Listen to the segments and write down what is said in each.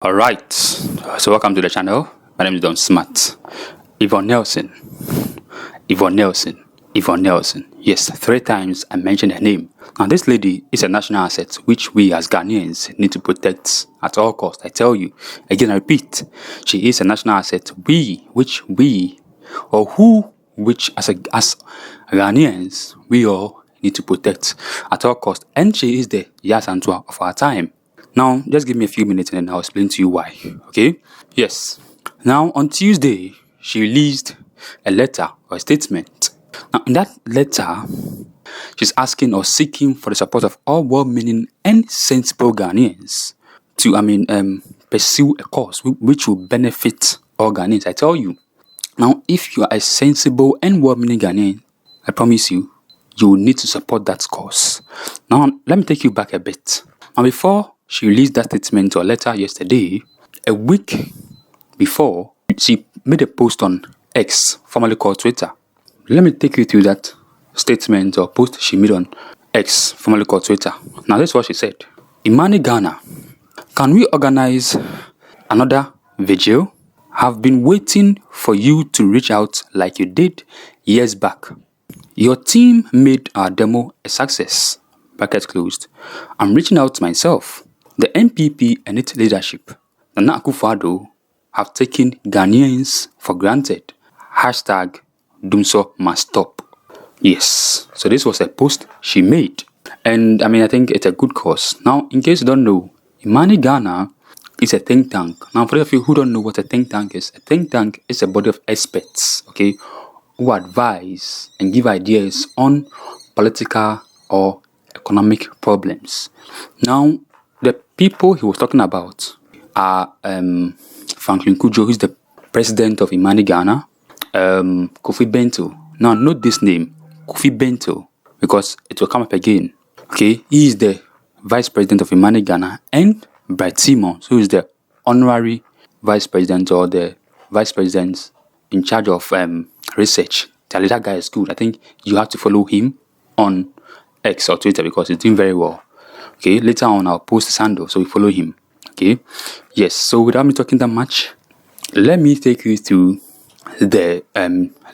Alright, so welcome to the channel. My name is Don Smart. Yvonne Nelson. Yes, 3 times I mentioned her name. Now this lady is a national asset which we as Ghanaians need to protect at all costs. I tell you, again I repeat, she is a national asset which as Ghanaians, we all need to protect at all costs. And she is the Yasantua of our time. Now, just give me a few minutes and then I'll explain to you why, okay? Yes. Now, on Tuesday, she released a letter or a statement. Now, in that letter, she's asking or seeking for the support of all well-meaning and sensible Ghanaians to, pursue a cause which will benefit all Ghanaians. I tell you. Now, if you are a sensible and well-meaning Ghanaian, I promise you, you will need to support that cause. Now, let me take you back a bit. Now, before she released that statement or letter yesterday, a week before, she made a post on X, formerly called Twitter. Let me take you through that statement or post she made on X, formerly called Twitter. Now, this is what she said. Imanighana, can we organize another vigil? Have been waiting for you to reach out like you did years back. Your team made our demo a success. Bracket closed. I'm reaching out myself. The NPP and its leadership, the Akuffo-Addo, have taken Ghanaians for granted. Hashtag Dumsor must stop. Yes, so this was a post she made. And I think it's a good cause. Now, in case you don't know, imanighana is a think tank. Now, for those of you who don't know what a think tank is a body of experts, okay, who advise and give ideas on political or economic problems. Now, the people he was talking about are Franklin Cudjoe, who is the president of imanighana, kofibentil. Now, note this name, kofibentil, because it will come up again. Okay, he is the vice president of imanighana, and Bright Simons, who is the honorary vice president or the vice president in charge of research. That guy is good. I think you have to follow him on X or Twitter because he's doing very well. Okay, later on I'll post his handle so we follow him. Okay, yes. So without me talking that much, let me take you through the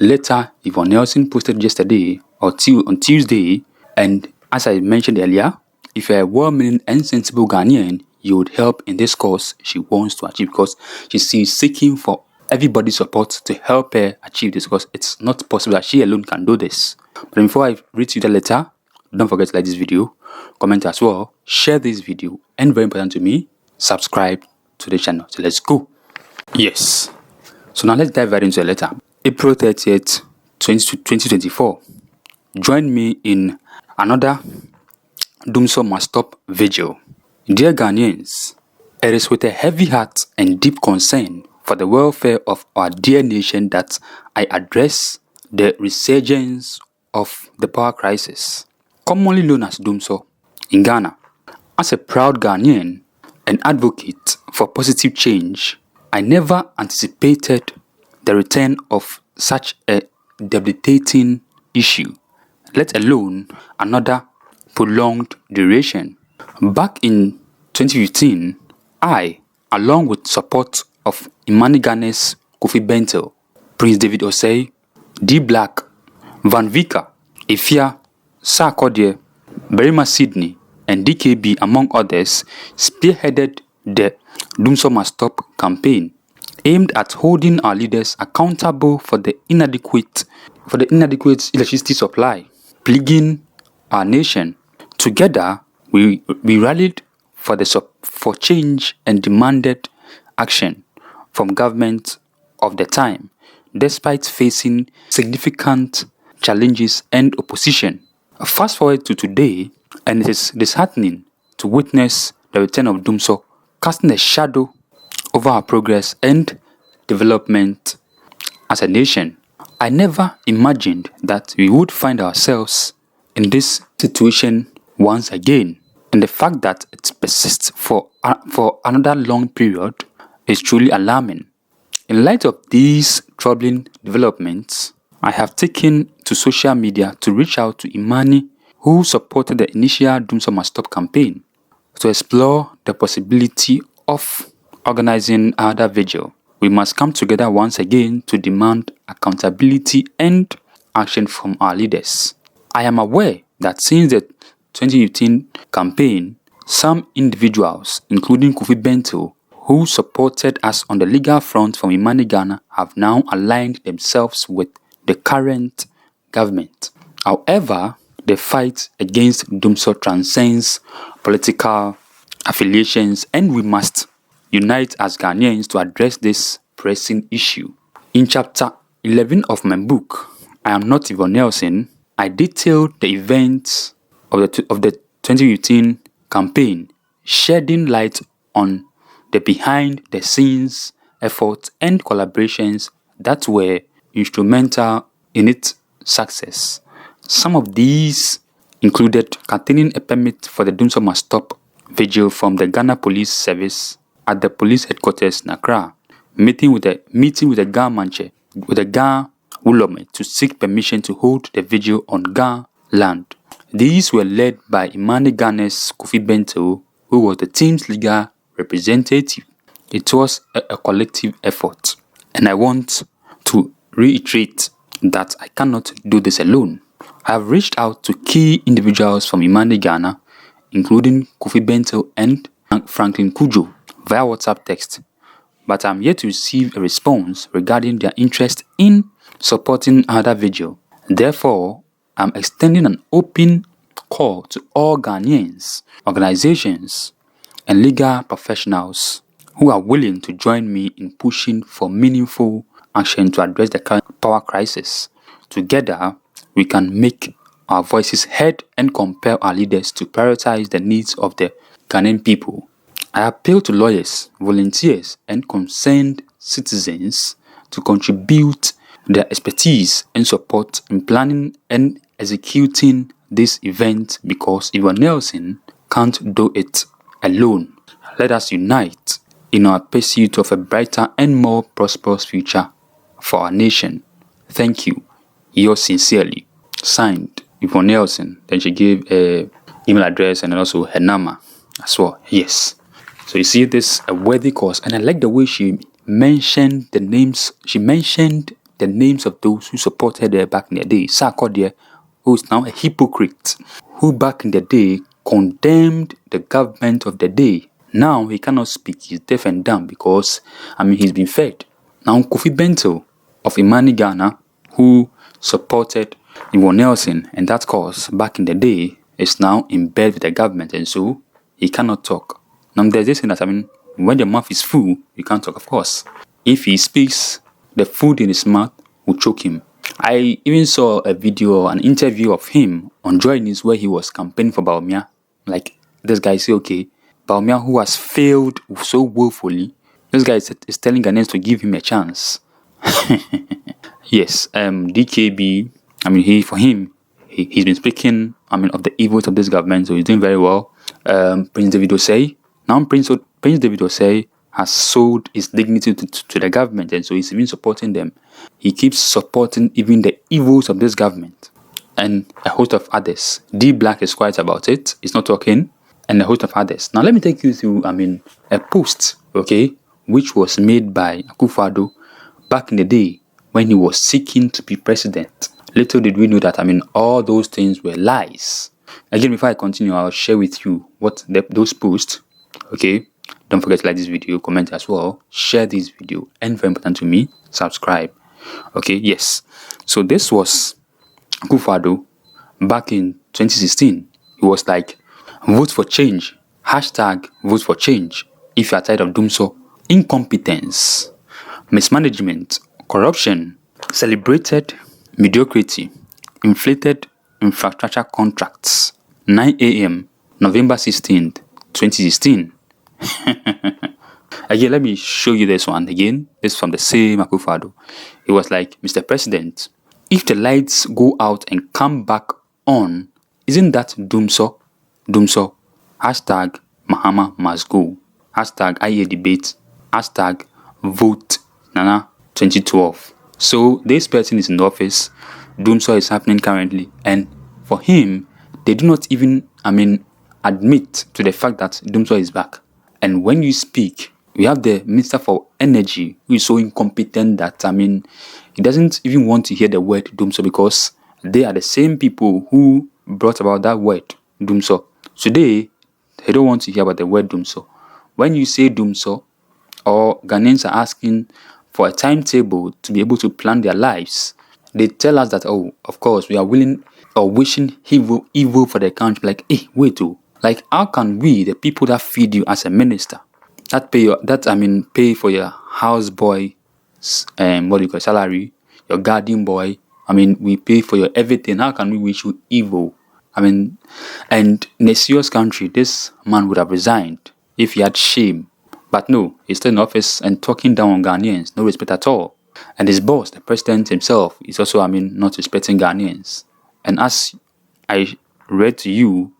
letter Yvonne Nelson posted yesterday or on Tuesday. And as I mentioned earlier, if you're a well-meaning and sensible Ghanaian, you would help in this cause she wants to achieve, because she's seeking for everybody's support to help her achieve this, because it's not possible that she alone can do this. But before I read you the letter, don't forget to like this video, comment as well, share this video, and very important to me, subscribe to the channel. So let's go. Yes. So now let's dive right into the letter. April 30th, 2024. Join me in another Dumsor Must Stop Vigil. Dear Ghanaians, it is with a heavy heart and deep concern for the welfare of our dear nation that I address the resurgence of the power crisis, commonly known as Dumsor, in Ghana. As a proud Ghanaian and advocate for positive change, I never anticipated the return of such a debilitating issue, let alone another prolonged duration. Back in 2015, I, along with support of imanighana's kofibentil, Prince David Osei, dblack, vanvicker, Efia, Sarkodie, Berima Sydney, and DKB, among others, spearheaded the Dumsor Must Stop campaign, aimed at holding our leaders accountable for the inadequate electricity supply plaguing our nation. Together, we rallied for change and demanded action from government of the time, despite facing significant challenges and opposition. Fast forward to today, and it is disheartening to witness the return of Dumsor, casting a shadow over our progress and development as a nation. I never imagined that we would find ourselves in this situation once again, and the fact that it persists for another long period is truly alarming. In light of these troubling developments, I have taken to social media to reach out to Imani, who supported the initial Dumsor Must Stop campaign, to explore the possibility of organizing another vigil. We must come together once again to demand accountability and action from our leaders. I am aware that since the 2015 campaign, some individuals, including Kofibentil, who supported us on the legal front from imanighana, have now aligned themselves with the current government. However, the fight against Dumsor transcends political affiliations, and we must unite as Ghanaians to address this pressing issue. In chapter 11 of my book, I Am Not Yvonne Nelson, I detailed the events of the 2015 campaign, shedding light on the behind-the-scenes efforts and collaborations that were instrumental in its success. Some of these included curtailing a permit for the Dumsor Must Stop vigil from the Ghana Police Service at the police headquarters in Accra, meeting with the Ga Wulome to seek permission to hold the vigil on Ga land. These were led by imanighana's Kofibentil, who was the team's legal representative. It was a collective effort, and I want to reiterate that I cannot do this alone. I have reached out to key individuals from imanighana, including Kofibentil and Franklin Kujo, via WhatsApp text, but I'm yet to receive a response regarding their interest in supporting another vigil. Therefore, I'm extending an open call to all Ghanaians, organizations, and legal professionals who are willing to join me in pushing for meaningful action to address the current power crisis. Together, we can make our voices heard and compel our leaders to prioritize the needs of the Ghanaian people. I appeal to lawyers, volunteers, and concerned citizens to contribute their expertise and support in planning and executing this event, because Yvonne Nelson can't do it alone. Let us unite in our pursuit of a brighter and more prosperous future for our nation. Thank you. Yours sincerely. Signed, Yvonne Nelson. Then she gave a email address and also her number as well. Yes. So you see, this a worthy cause, and I like the way she mentioned the names. She mentioned the names of those who supported her back in the day. Sarkodie, who is now a hypocrite, who back in the day condemned the government of the day. Now he cannot speak. He's deaf and dumb because he's been fed. Now Kofibentil of imanighana, who supported Yvonne Nelson and that cause back in the day, is now in bed with the government, and so he cannot talk. Now there's this thing that when the mouth is full, you can't talk, of course. If he speaks, the food in his mouth will choke him. I even saw a video, an interview of him on Joy News where he was campaigning for bawumia. Like, this guy say, okay, bawumia, who has failed so woefully, this guy is telling Ghanaians to give him a chance. Yes, DKB, he's been speaking, of the evils of this government, so he's doing very well. Prince David Osei, now Prince David Osei has sold his dignity to the government, and so he's even supporting them. He keeps supporting even the evils of this government, and a host of others. dblack is quiet about it, he's not talking, and a host of others. Now let me take you through, a post, okay, which was made by Akuffo-Addo back in the day when he was seeking to be president. Little did we know that, all those things were lies. Again, before I continue, I'll share with you what those posts, okay? Don't forget to like this video, comment as well, share this video, and very important to me, subscribe. Okay, yes. So this was Akuffo-Addo back in 2016. He was like, vote for change, hashtag vote for change if you are tired of Dumsor. Incompetence, mismanagement, corruption, celebrated mediocrity, inflated infrastructure contracts. 9 a.m. November 16th, 2016. Again, let me show you this one again. This is from the same Akuffo-Addo. It was like, Mr. President, if the lights go out and come back on, isn't that Dumsor? Dumsor. Hashtag Mahama must go. Hashtag IE debate. Hashtag vote Nana 2012. So this person is in the office. Dumsor is happening currently, and for him, they do not even, admit to the fact that Dumsor is back. And when you speak, we have the Minister for Energy, who is so incompetent that, he doesn't even want to hear the word Dumsor, because they are the same people who brought about that word Dumsor. Today, they don't want to hear about the word Dumsor. When you say Dumsor, or Ghanaians are asking for a timetable to be able to plan their lives, they tell us that, oh, of course, we are willing or wishing evil for the country. Like, hey, wait, like, how can we, the people that feed you as a minister, pay for your houseboy, salary, your guardian boy, we pay for your everything. How can we wish you evil? And in a serious country, this man would have resigned if he had shame. But no, he's still in office and talking down on Ghanaians, no respect at all. And his boss, the president himself, is also, not respecting Ghanaians. And as I read to you,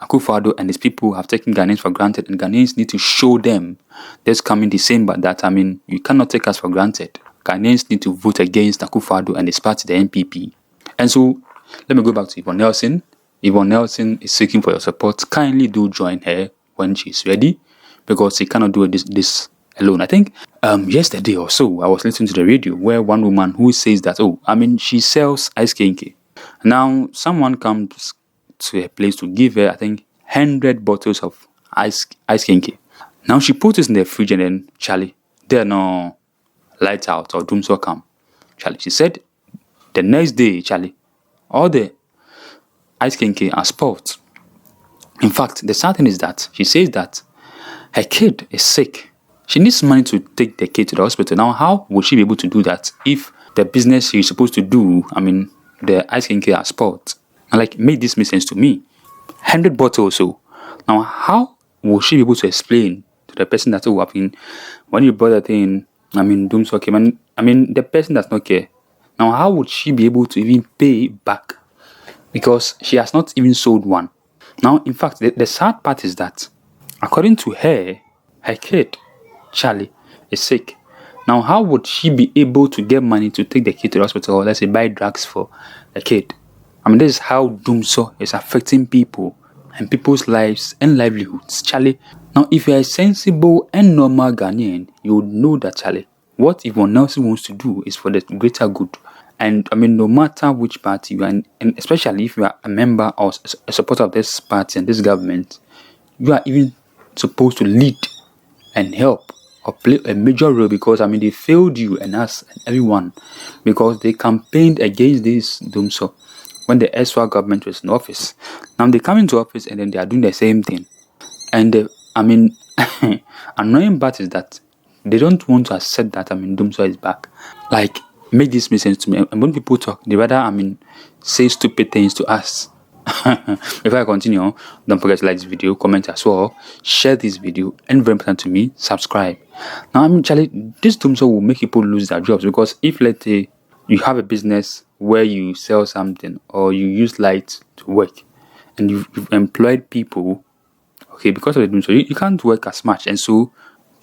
Akuffo-Addo and his people have taken Ghanaians for granted, and Ghanaians need to show them this coming December that, you cannot take us for granted. Ghanaians need to vote against Akuffo-Addo and his party, the NPP. And so, let me go back to Yvonne Nelson. Yvonne Nelson is seeking for your support. Kindly do join her when she's ready, because she cannot do this alone. I think yesterday or so, I was listening to the radio where one woman who says that, she sells ice kenke. Now, someone comes to a place to give her, I think, 100 bottles of ice kenke. Now, she puts it in the fridge, and then, Charlie, there no light out or Dumsor come. Charlie, she said, the next day, Charlie, all the ice kenke are spoiled. In fact, the sad thing is that she says that her kid is sick. She needs money to take the kid to the hospital. Now, how would she be able to do that if the business she's supposed to do, the ice kenke are spoiled? And like, make this make sense to me. 100 bottles or so. Now, how will she be able to explain to the person that, when you bought that thing, Dumsor came, the person does not care. Now, how would she be able to even pay back? Because she has not even sold one. Now, in fact, the sad part is that, according to her, her kid, Charlie, is sick. Now, how would she be able to get money to take the kid to the hospital, or let's say buy drugs for the kid? This is how Dumsor is affecting people and people's lives and livelihoods. Charlie, now if you are a sensible and normal Ghanaian, you would know that, Charlie, what Yvonne Nelson wants to do is for the greater good. And no matter which party you are in, and especially if you are a member or a supporter of this party and this government, you are even supposed to lead and help or play a major role, because they failed you and us and everyone, because they campaigned against this Dumsor when the SWA government was in office. Now they come into office and then they are doing the same thing. And the annoying part is that they don't want to accept that Dumsor is back. Like, make this make sense to me. And when people talk, they rather say stupid things to us. Before I continue, don't forget to like this video, comment as well, share this video, and very important to me, subscribe. Now, Charlie, this Dumsor will make people lose their jobs, because if, let's say, you have a business where you sell something or you use light to work, and you've employed people, because of the Dumsor, you can't work as much, and so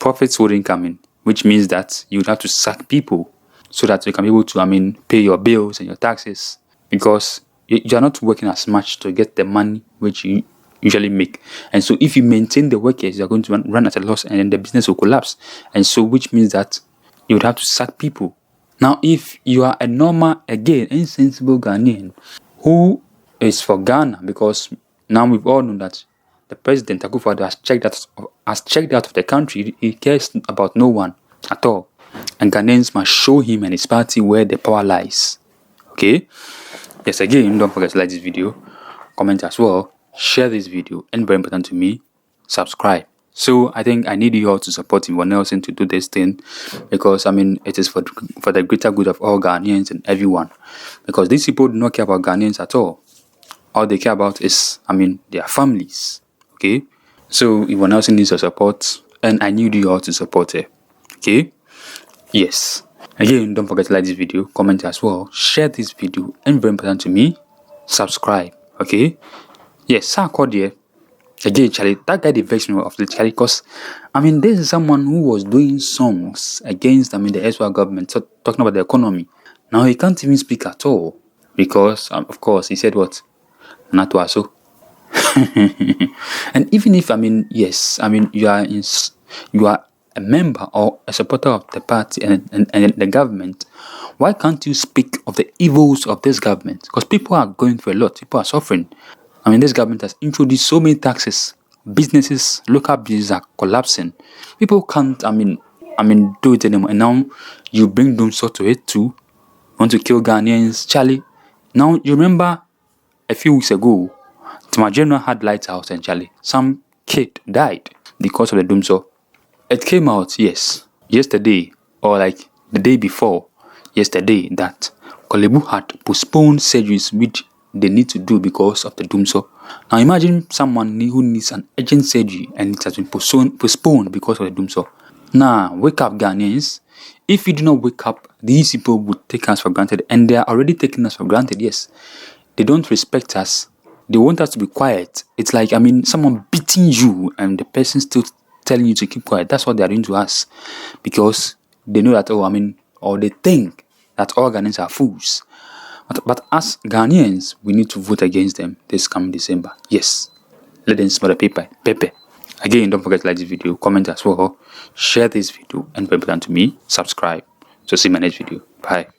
profits wouldn't come in, which means that you would have to sack people so that you can be able to, pay your bills and your taxes, because you are not working as much to get the money which you usually make. And so if you maintain the workers, you are going to run at a loss, and then the business will collapse. And so which means that you would have to sack people. Now, if you are a normal, again, insensible Ghanaian who is for Ghana, because now we've all known that the president, Akuffo-Addo, has checked out of the country. He cares about no one at all. And Ghanaians must show him and his party where the power lies. Okay? Yes, again, don't forget to like this video, comment as well, share this video, and very important to me, subscribe. So I think I need you all to support Yvonne Nelson to do this thing, because it is for the greater good of all Ghanaians and everyone. Because these people do not care about Ghanaians at all. All they care about is their families. Okay? So Yvonne Nelson needs your support, and I need you all to support her. Okay? Yes. Again, don't forget to like this video, comment as well, share this video, and very important to me, subscribe. Okay? Yes, sir, Cordier. Again, Charlie, that guy, the vex me of the Charlie, because this is someone who was doing songs against the SWA government, talking about the economy. Now he can't even speak at all, because of course he said what? Not so. And even if yes, you are a member or a supporter of the party and the government, why can't you speak of the evils of this government? Because people are going through a lot. People are suffering. I mean, this government has introduced so many taxes. Businesses, local businesses are collapsing. People can't, do it anymore. And now you bring Dumsor to it too. Want to kill Ghanaians, Charlie. Now you remember a few weeks ago, Timajeno had lighthouse and Charlie. Some kid died because of the Dumsor. It came out, yes, yesterday or like the day before yesterday that Kolebu had postponed surgeries which they need to do because of the Dumsor. Now imagine someone who needs an urgent surgery and it has been postponed because of the Dumsor. Now, wake up, Ghanaians. If you do not wake up, these people would take us for granted, and they are already taking us for granted, yes. They don't respect us. They want us to be quiet. It's like, someone beating you and the person still telling you to keep quiet. That's what they are doing to us. Because they know that, or they think that all Ghanaians are fools. But as Ghanaians, we need to vote against them this coming December. Yes. Let them smell the paper. Again, don't forget to like this video, comment as well, share this video, and be important to me, subscribe. So see you in my next video. Bye.